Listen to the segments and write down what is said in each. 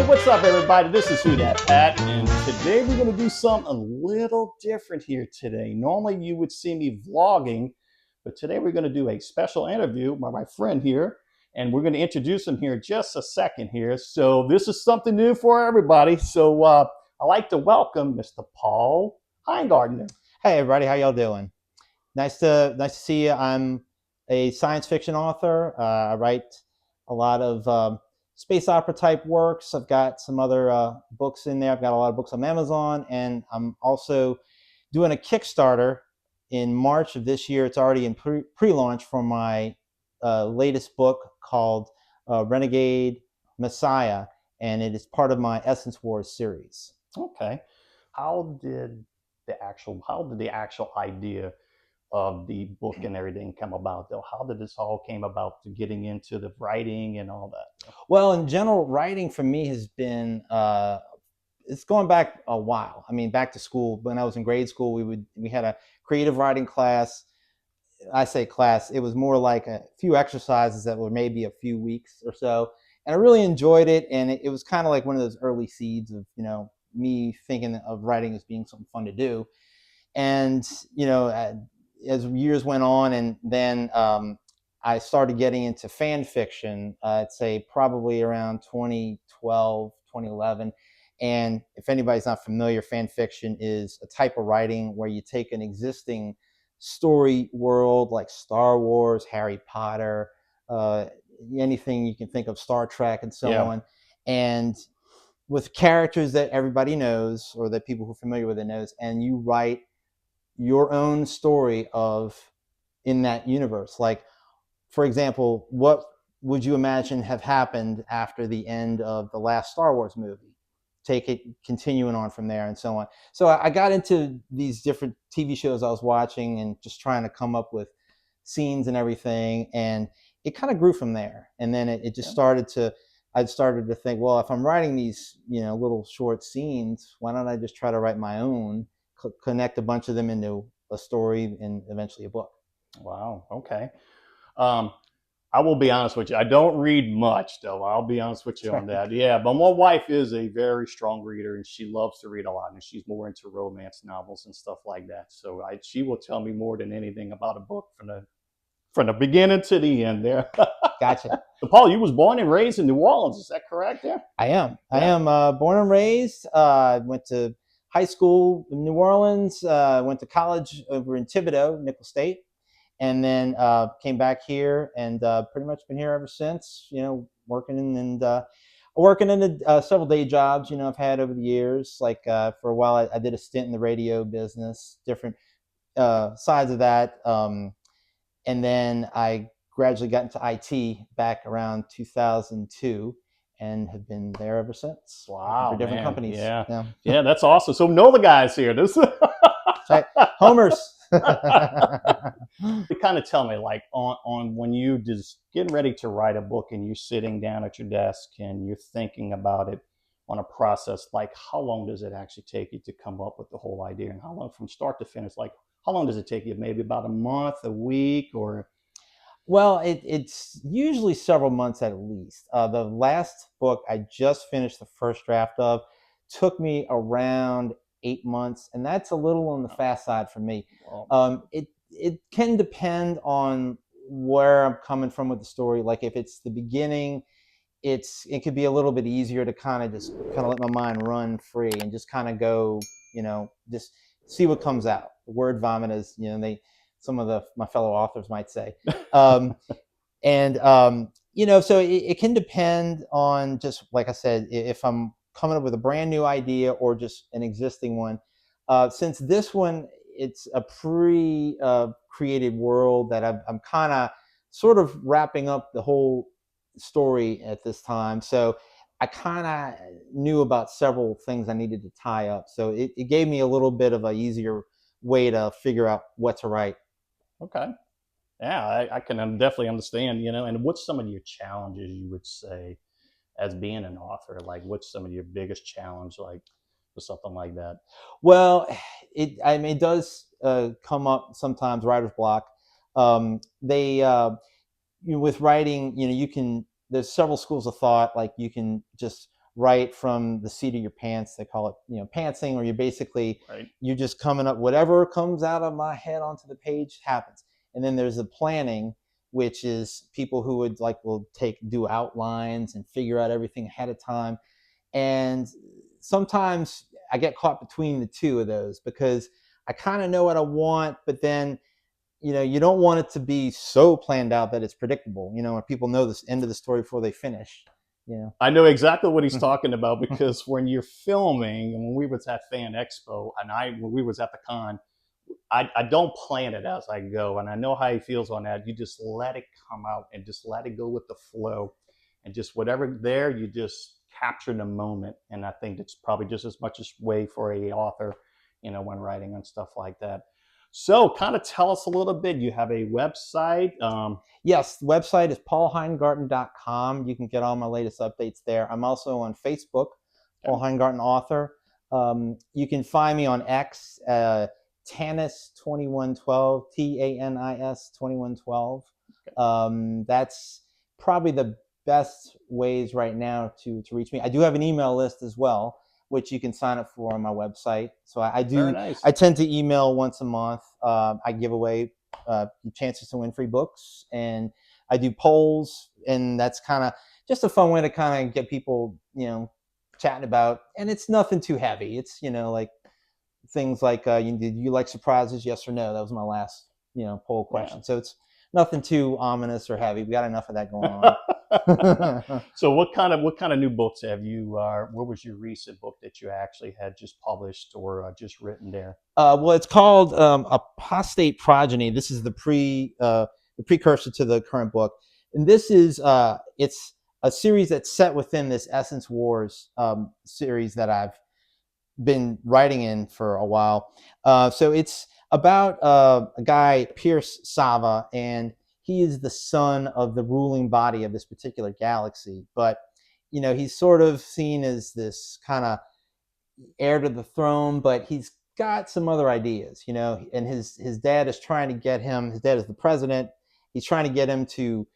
Hey, what's up, everybody? This is Who Dat Pat, and today we're going to do something a little different here today. Normally, you would see me vlogging, but today we're going to do a special interview by my friend here, and we're going to introduce him here in just a second here. So this is something new for everybody. So I'd like to welcome Mr. Paul Heingarten. Hey, everybody, how y'all doing? Nice to see you. I'm a science fiction author. I write a lot of space opera type works. I've got some other books in there. I've got a lot of books on Amazon, and I'm also doing a Kickstarter in March of this year. It's already in pre-launch for my latest book called Renegade Messiah, and it is part of my Essence Wars series. Okay. How did the actual idea of the book and everything come about, though? How did this all came about to getting into the writing and all that? Well, in general, writing for me has been it's going back a while. I mean, back to school. When I was in grade school, we had a creative writing class. I say class, it was more like a few exercises that were maybe a few weeks or so, and I really enjoyed it. And it was kind of like one of those early seeds of me thinking of writing as being something fun to do. And as years went on, and then I started getting into fan fiction, I'd say probably around 2012, 2011. And if anybody's not familiar, fan fiction is a type of writing where you take an existing story world like Star Wars, Harry Potter, anything you can think of, Star Trek, and so on, and with characters that everybody knows or that people who are familiar with it knows, and you write your own story in that universe. Like, for example, what would you imagine have happened after the end of the last Star Wars movie? Take it continuing on from there and so on. So I got into these different TV shows I was watching and just trying to come up with scenes and everything. And it kind of grew from there. And then it just I started to think, well, if I'm writing these, little short scenes, why don't I just try to write my own, connect a bunch of them into a story and eventually a book. Wow. Okay. I will be honest with you. I don't read much, though. I'll be honest with you on that. Yeah, but my wife is a very strong reader, and she loves to read a lot, and she's more into romance novels and stuff like that. So she will tell me more than anything about a book from the beginning to the end there. Gotcha. So, Paul, you was born and raised in New Orleans. Is that correct there? I am. Yeah. I am born and raised. Went to high school in New Orleans. Went to college over in Thibodeau, Nickel State. And then came back here and pretty much been here ever since, working in several day jobs, I've had over the years. Like for a while, I did a stint in the radio business, different sides of that. And then I gradually got into IT back around 2002 and have been there ever since. Wow. For different companies. Yeah, that's awesome. So know the guys here. This right. Homers. You kind of tell me, like, on when you just getting ready to write a book and you're sitting down at your desk and you're thinking about it on a process, like, how long does it actually take you to come up with the whole idea, and how long from start to finish? Like, how long does it take you? Maybe about a month, a week, or? Well, it's usually several months at least. The last book I just finished the first draft of took me around 8 months, and that's a little on the fast side for me. It can depend on where I'm coming from with the story. Like if it's the beginning, it could be a little bit easier to kind of let my mind run free and just kind of go, just see what comes out. The word vomit, as some of my fellow authors might say. So it can depend on, just like I said, if I'm coming up with a brand new idea or just an existing one. Since this one, it's a created world that I'm kind of sort of wrapping up the whole story at this time. So I kind of knew about several things I needed to tie up. So it gave me a little bit of an easier way to figure out what to write. Okay. Yeah, I can definitely understand, and what's some of your challenges, you would say, as being an author? Like, what's some of your biggest challenge, like, for something like that? Well, it does come up sometimes, writer's block. With writing, there's several schools of thought. Like, you can just write from the seat of your pants. They call it, pantsing, or Right. you're just coming up, whatever comes out of my head onto the page happens. And then there's the planning, which is people who will do outlines and figure out everything ahead of time. And sometimes I get caught between the two of those because I kind of know what I want, but then you don't want it to be so planned out that it's predictable, when people know this end of the story before they finish. I know exactly what he's talking about, because when you're filming, and when we was at Fan Expo, and when we was at the con, I don't plan it as I go, and I know how he feels on that. You just let it come out and just let it go with the flow, and just whatever there, you just capture the moment. And I think it's probably just as much a way for a author, when writing on stuff like that. So, kind of tell us a little bit. You have a website. Yes, the website is paulheingarten.com. You can get all my latest updates there. I'm also on Facebook, Paul Heingarten Author. You can find me on X, Tanis2112, Tanis 2112. That's probably the best ways right now to reach me. I do have an email list as well, which you can sign up for on my website. So I Very nice. I tend to email once a month. I give away chances to win free books, and I do polls, and that's kind of just a fun way to kind of get people, chatting about. And it's nothing too heavy. It's like things like, did you like surprises? Yes or no? That was my last poll question. Yeah. So it's nothing too ominous or heavy. We got enough of that going on. So what kind of new books have you? What was your recent book that you actually had just published or just written there? Well, it's called Apostate Progeny. This is the precursor to the current book, and this is it's a series that's set within this Essence Wars series that I've been writing in for a while. So it's about a guy, Pierce Sava, and he is the son of the ruling body of this particular galaxy. But he's sort of seen as this kind of heir to the throne, but he's got some other ideas, and his dad is trying to get him. His dad is the president. He's trying to get him to,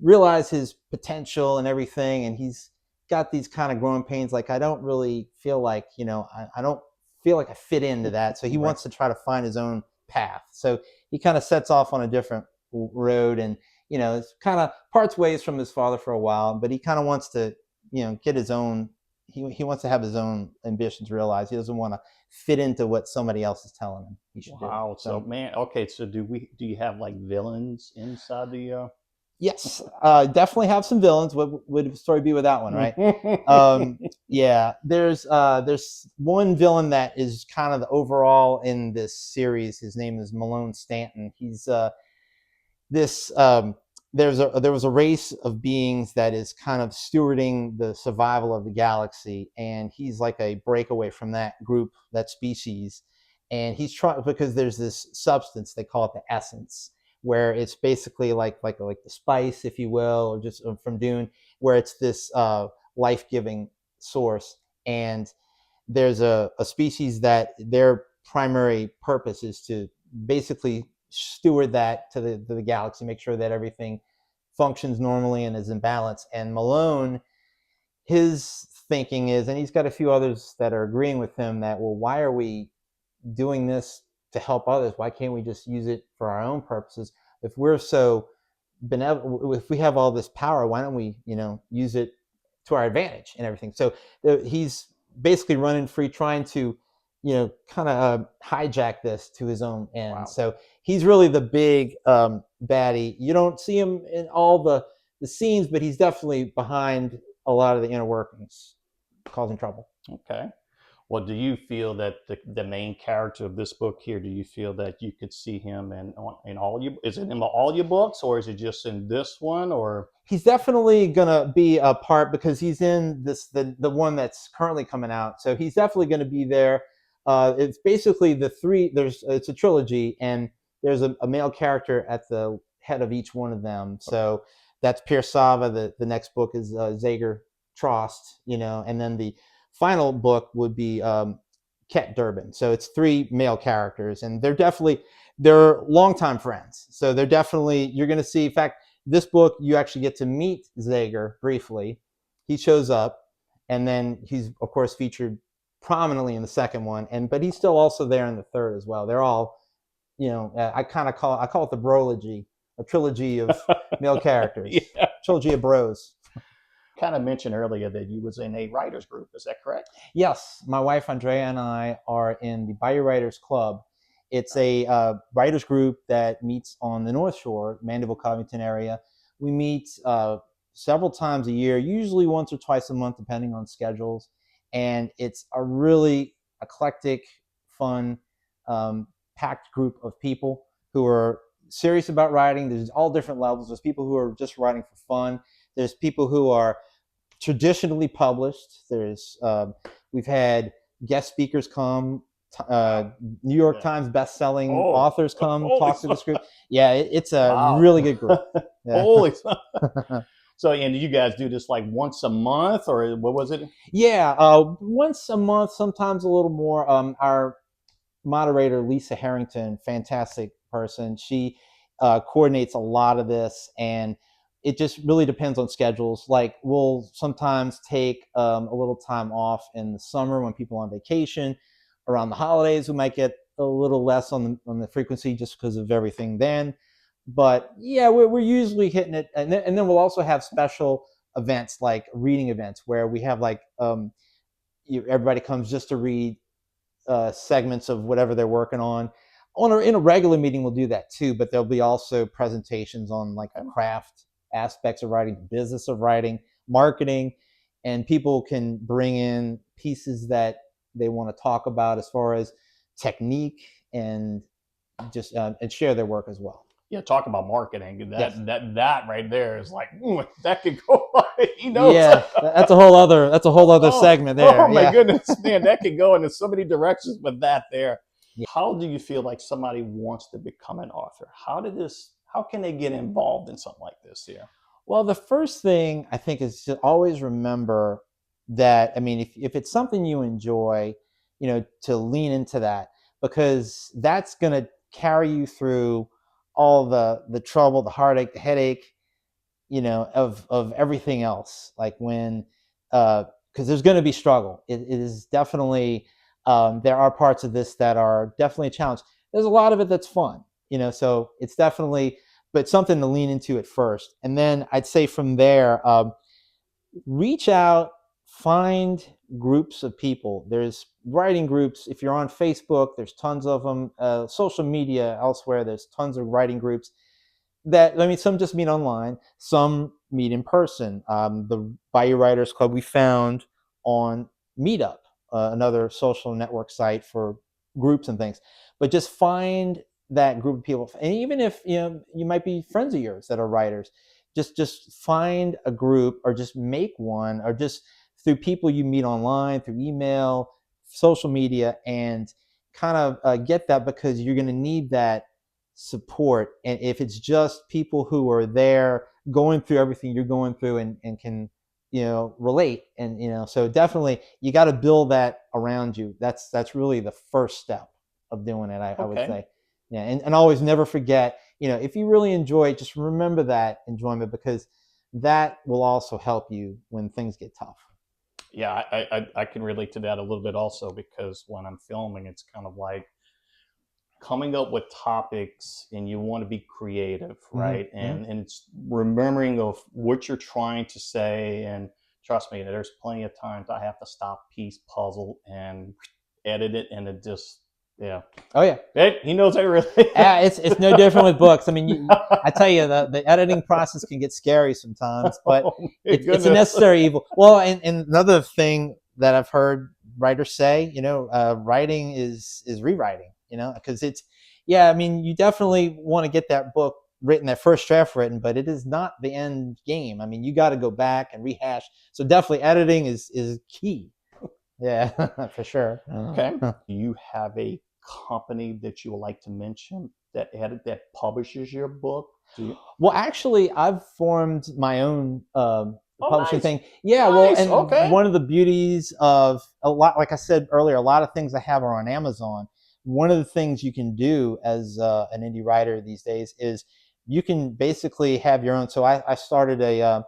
realize his potential and everything. And he's got these kind of growing pains. Like, I don't really feel like, I don't feel like I fit into that. So he wants to try to find his own path. So he kind of sets off on a different road, and, it's kind of parts ways from his father for a while, but he kind of wants to, get his own. He wants to have his own ambitions realized. He doesn't want to fit into what somebody else is telling him he should do. Wow. So man, okay. So do you have like villains inside the? Yes, definitely have some villains. What would the story be without one, right? Yeah, there's one villain that is kind of the overall in this series. His name is Malone Stanton. He's there was a race of beings that is kind of stewarding the survival of the galaxy, and he's like a breakaway from that group, that species. And he's trying, because there's this substance, they call it the essence, where it's basically like the spice, if you will, or just from Dune, where it's this life-giving source. And there's a species that their primary purpose is to basically steward that to the galaxy, make sure that everything functions normally and is in balance. And Malone, his thinking is, and he's got a few others that are agreeing with him, that, well, why are we doing this to help others? Why can't we just use it for our own purposes? If we're so benevolent, if we have all this power, why don't we, use it to our advantage and everything? So he's basically running free, trying to, kind of hijack this to his own end. Wow. So he's really the big baddie. You don't see him in all the scenes, but he's definitely behind a lot of the inner workings, causing trouble. Okay. Well, do you feel that the main character of this book here, do you feel that you could see him in all your, is it in all your books, or is it just in this one? Or he's definitely gonna be a part, because he's in the one that's currently coming out. So he's definitely gonna be there. It's basically it's a trilogy, and there's a male character at the head of each one of them. So that's Pierce Sava. The next book is Zager Trost, and then the final book would be Ket Durbin. So it's 3 male characters, and they're longtime friends. So they're definitely, you're going to see, in fact, this book, you actually get to meet Zager briefly. He shows up, and then he's of course featured prominently in the second one, and but he's still also there in the third as well. They're all, I call it the brology, a trilogy of male characters, Yeah. trilogy of bros. Kind of mentioned earlier that you was in a writers group. Is that correct? Yes, my wife Andrea and I are in the Bayou Writers Club. It's a writers group that meets on the North Shore, Mandeville, Covington area. We meet several times a year, usually once or twice a month, depending on schedules. And it's a really eclectic, fun, packed group of people who are serious about writing. There's all different levels. There's people who are just writing for fun. There's people who are traditionally published. We've had guest speakers come, New York Yeah. Times best-selling Oh, authors come holy talk to this group. Yeah, it's a wow. really good group. Yeah. Holy. So, and you guys do this like once a month, or what was it? Yeah, once a month, sometimes a little more. Our moderator, Lisa Harrington, fantastic person. She coordinates a lot of this, and it just really depends on schedules. Like we'll sometimes take a little time off in the summer when people are on vacation. Around the holidays, we might get a little less on the frequency just because of everything then. But yeah, we're usually hitting it, and then we'll also have special events like reading events where we have like everybody comes just to read segments of whatever they're working on. In a regular meeting, we'll do that too, but there'll be also presentations on like the craft aspects of writing, the business of writing, marketing, and people can bring in pieces that they want to talk about as far as technique and just and share their work as well. Yeah, talk about marketing. Yes. That right there is like that could go. He knows. Yeah, that's a whole other segment there. Oh my Yeah. goodness, man, that could go into so many directions with that there. Yeah. How do you feel like somebody wants to become an author? How can they get involved in something like this here? Well, the first thing I think is to always remember that, I mean, if it's something you enjoy, to lean into that, because that's going to carry you through all the trouble, the heartache, the headache, of everything else. Like when, because there's going to be struggle. It is definitely, there are parts of this that are definitely a challenge. There's a lot of it that's fun, so it's definitely, but something to lean into at first. And then I'd say from there, reach out, find groups of people. There's writing groups. If you're on Facebook, there's tons of them. Social media elsewhere, there's tons of writing groups that, I mean, some just meet online, some meet in person. The Bayou Writers Club we found on Meetup, another social network site for groups and things. But just find that group of people, and even if you might be friends of yours that are writers, just find a group or just make one, or just through people you meet online, through email, social media, and kind of get that, because you're going to need that support. And if it's just people who are there going through everything you're going through, and can relate, and so definitely you got to build that around you. That's really the first step of doing it, I would say. Yeah, and always never forget, if you really enjoy it, just remember that enjoyment, because that will also help you when things get tough. Yeah, I can relate to that a little bit also, because when I'm filming, it's kind of like coming up with topics, and you want to be creative, right? Mm-hmm. And it's remembering of what you're trying to say. And trust me, there's plenty of times I have to stop, piece, puzzle, and edit it, and it just, yeah. Oh yeah. He knows everything. It's no different with books. I mean, I tell you, the editing process can get scary sometimes, but Oh, it's a necessary evil. Well, and another thing that I've heard writers say, writing is rewriting. Because I mean, you definitely want to get that book written, that first draft written, but it is not the end game. I mean, you got to go back and rehash. So definitely, editing is key. Yeah, for sure. Okay. Do you have a company that you would like to mention that publishes your book? Well, actually, I've formed my own publishing Nice. thing. Yeah, well, Nice. and Okay. one of the beauties of a lot, like I said earlier, a lot of things I have are on Amazon. One of the things you can do as an indie writer these days is you can basically have your own. So I started a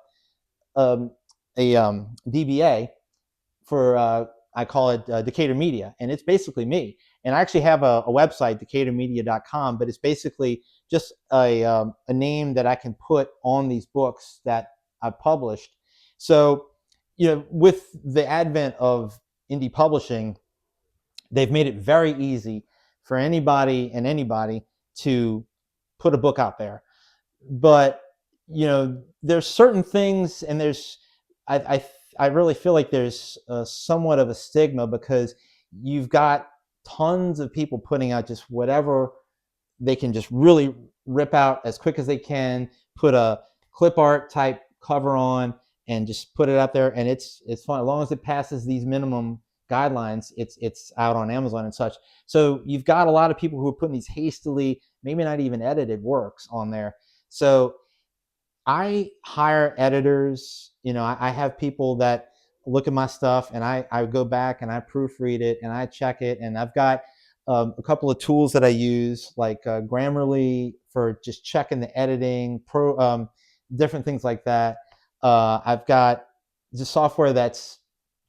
DBA, for I call it Decatur Media, and it's basically me. And I actually have a website, decaturmedia.com, but it's basically just a name that I can put on these books that I've published. So, with the advent of indie publishing, they've made it very easy for anybody to put a book out there. But there's certain things, and I I, I really feel like there's somewhat of a stigma, because you've got tons of people putting out just whatever they can just really rip out as quick as they can, put a clip art type cover on, and just put it out there, and it's fine as long as it passes these minimum guidelines. It's out on Amazon and such. So you've got a lot of people who are putting these hastily, maybe not even edited works on there. So I hire editors. I have people that look at my stuff, and I go back and I proofread it and I check it. And I've got a couple of tools that I use, like Grammarly for just checking the editing, different things like that. I've got the software that's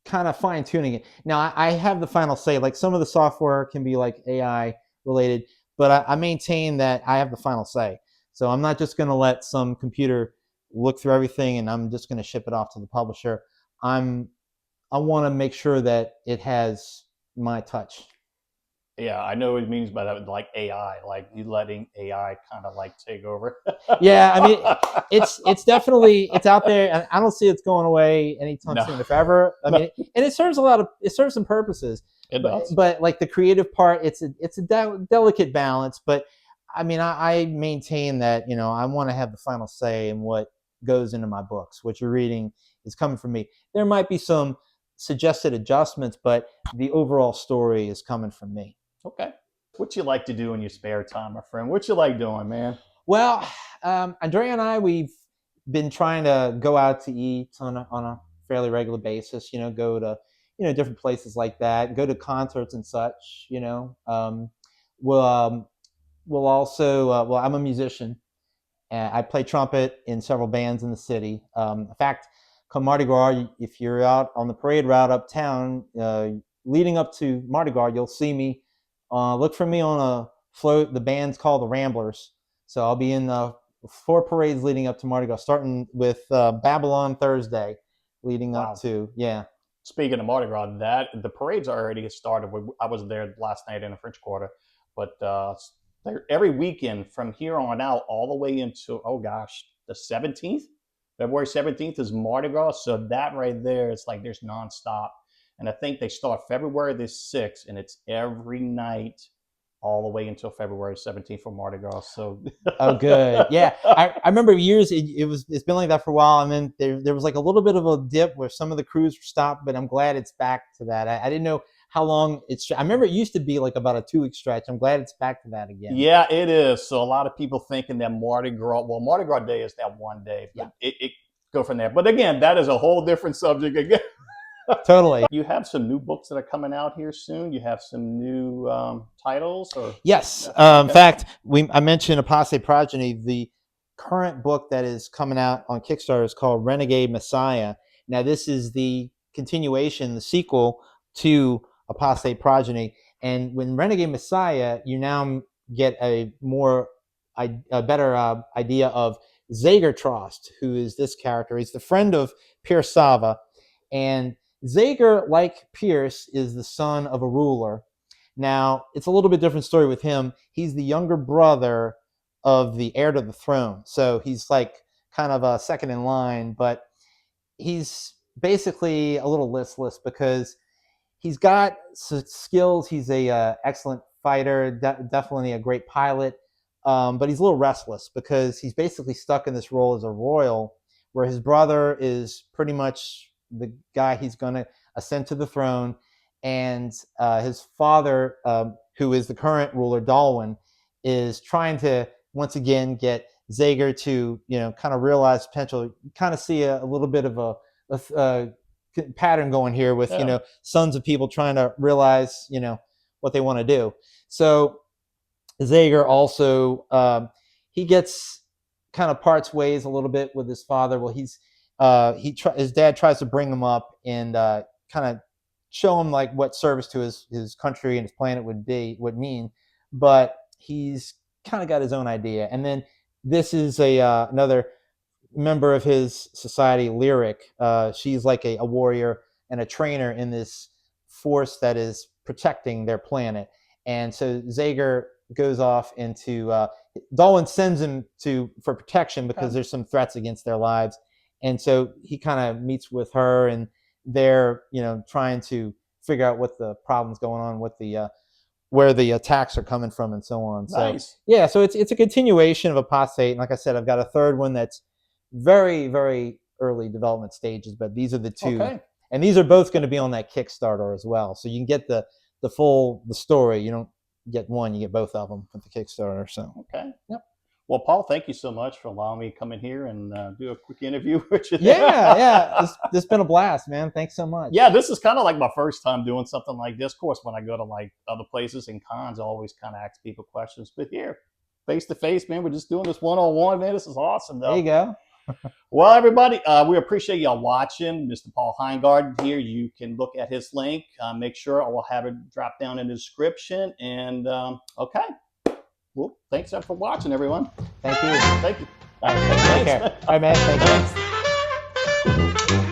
kind of fine tuning it. Now I have the final say. Like, some of the software can be like AI related, but I maintain that I have the final say. So I'm not just going to let some computer look through everything and I'm just going to ship it off to the publisher. I want to make sure that it has my touch. Yeah, I know what it means by that, like AI, like you letting AI kind of like take over. Yeah, I mean, it's definitely, it's out there, and I don't see it's going away anytime No, soon, if ever. I mean, and it serves some purposes, it does. but like the creative part, it's a delicate balance. But I mean, I maintain that I want to have the final say in what goes into my books. What you're reading is coming from me. There might be some suggested adjustments, but the overall story is coming from me. Okay. What you like to do in your spare time, my friend? What you like doing, man? Well, Andrea and I, we've been trying to go out to eat on a fairly regular basis. Go to different places like that. Go to concerts and such. We'll we'll also well, I'm a musician. I play trumpet in several bands in the city. In fact, come Mardi Gras, if you're out on the parade route uptown, leading up to Mardi Gras, you'll see me. Look for me on a float. The band's called the Ramblers. So I'll be in 4 parades leading up to Mardi Gras, starting with Babylon Thursday, leading up Wow. to, yeah. Speaking of Mardi Gras, that the parades already started. I was there last night in the French Quarter, but every weekend from here on out, all the way into, oh gosh, the 17th, February 17th is Mardi Gras. So that right there, it's like there's nonstop. And I think they start February the 6th, and it's every night all the way until February 17th for Mardi Gras. So, Oh, good. Yeah, I remember years. It's been like that for a while, and then there was like a little bit of a dip where some of the crews were stopped. But I'm glad it's back to that. I didn't know how long it's. I remember it used to be like about a 2 week stretch. I'm glad it's back to that again. yeah, it is. So a lot of people thinking that Mardi Gras, well, Mardi Gras Day is that one day, Yeah, but it go from there. But again, that is a whole different subject again. totally. You have some new books that are coming out here soon. You have some new titles, or Yes. In okay, fact, I mentioned Apostate Progeny. The current book that is coming out on Kickstarter is called Renegade Messiah. Now, this is the continuation, the sequel to Apostate Progeny. And when Renegade Messiah, you now get a better idea of Zager, who is this character. He's the friend of Pierce Sava. And Zager, like Pierce, is the son of a ruler. Now, it's a little bit different story with him. He's the younger brother of the heir to the throne. So he's like kind of a second in line, but he's basically a little listless because he's got skills. He's a excellent fighter, definitely a great pilot, but he's a little restless because he's basically stuck in this role as a royal, where his brother is pretty much the guy he's going to ascend to the throne, and his father, who is the current ruler, Dalwyn, is trying to once again get Zager to kind of realize potential. You kind of see a little bit of a pattern going here with yeah, sons of people trying to realize what they want to do. So Zager also he gets kind of parts ways a little bit with his father. Well, his dad tries to bring him up and kind of show him like what service to his country and his planet would mean, but he's kind of got his own idea. And then this is another member of his society, Lyric. She's like a warrior and a trainer in this force that is protecting their planet. And so Zager goes off into Dolan sends him for protection because there's some threats against their lives. And so he kind of meets with her, and they're trying to figure out what the problem's going on, what the where the attacks are coming from, and so on. Nice. So yeah, so it's a continuation of Apostate. And like I said, I've got a third one that's very, very early development stages, but these are the two. Okay. And these are both going to be on that Kickstarter as well. So you can get the story. You don't get one, you get both of them with the Kickstarter. So okay. Yep. Well, Paul, thank you so much for allowing me to come in here and do a quick interview with you. Yeah. This has been a blast, man. Thanks so much. Yeah, this is kind of like my first time doing something like this. Of course, when I go to like other places and cons, I always kind of ask people questions. But here, face to face, man, we're just doing this one-on-one, man. This is awesome, though. There you go. Well, everybody, we appreciate y'all watching. Mr. Paul Heingarten here. You can look at his link. Make sure I will have it drop down in the description. And okay. Well, thanks for watching, everyone. Thank you. Thank you. All right, take care. All right, man. Thank you. Thanks.